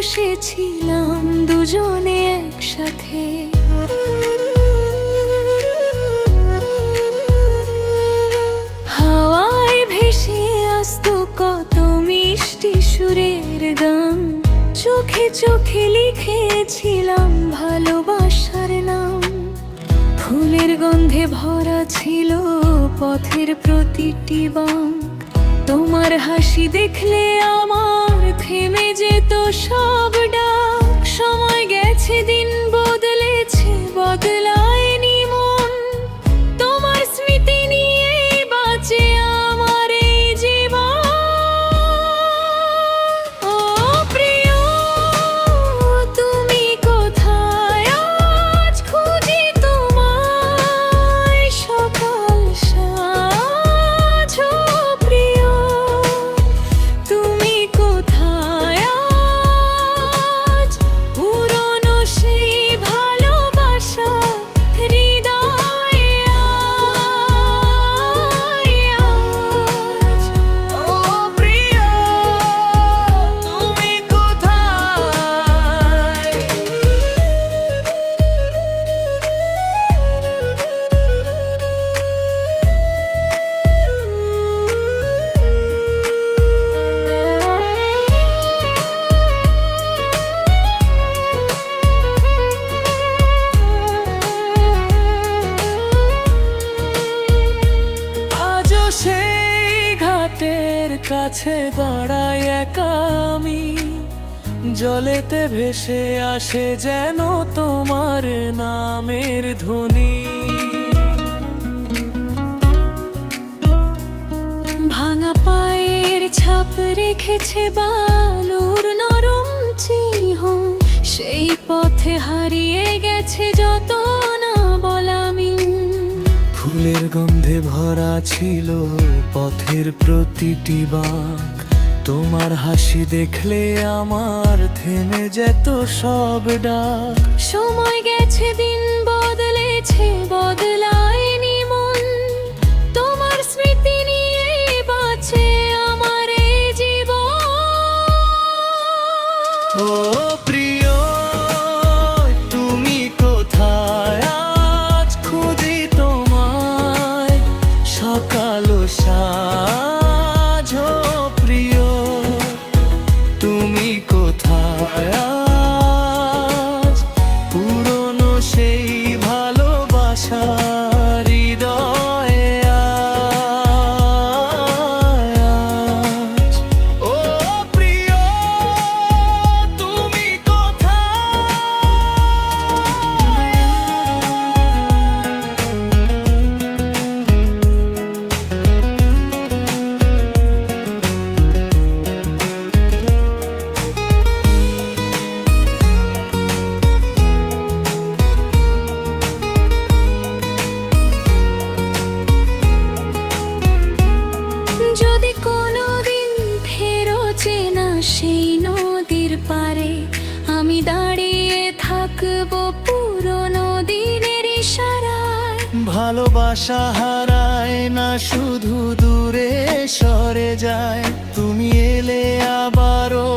বসেছিলাম দুজনে একসাথে। হাওয়ায় ভেসে আসতো কত মিষ্টি সুরের গান, চোখে চোখে লিখেছিলাম ভালোবাসার নাম। ফুলের গন্ধে ভরা ছিল পথের প্রতিটি বাঁক, তোমার হাসি দেখলে আমার থেমে যেত সব ডাক। সময় গেছে, দিন বদলেছে, বদলায়নি মন, তোমার স্মৃতি নিয়ে বাঁচে আমার এই জীবন। ও প্রিয়, তুমি কোথায়? আজ খুঁজি তোমায় সকাল সাঁঝ। ও প্রিয়, তুমি কোথায়? আজ পুরনো সেই ভালোবাসা হৃদয়ে আজ। ও প্রিয়, তুমি কোথায়? আজও সেই ঘাটের কাছে দাঁড়াই একা আমি, জলেতে ভেসে আসে যেন তোমার নামের ধ্বনি। ভাঙা পায়ের ছাপ রেখেছে বালুর নরম চিহ্ন, সেই পথে হারিয়ে গেছে যত না বলা মিল। ফুলের গন্ধে ভরা ছিল পথের প্রতিটি বাঁক, তোমার হাসি দেখলে আমার থেমে যেত সব ডাক। সময় গেছে, দিন বদলেছে, বদলায়নি মন, তোমার স্মৃতি নিয়ে বাঁচে আমার এই জীবন। ও প্রিয়, তুমি কোথায়? আজ খুঁজি তোমায় সকাল সাঁঝ। ও প্রিয়, তুমি কোথায়? আজ পুরনো সেই ভালোবাসা হৃদয়ে আজ। ও প্রিয়, তুমি যদি কোনোদিন ফেরোছে না সেই নদীর পারে, আমি দাঁড়িয়ে থাকবো পুরনো দিনের ইশারায়। ভালোবাসা হারায় না, শুধু দূরে সরে যায়। তুমি এলে আবারও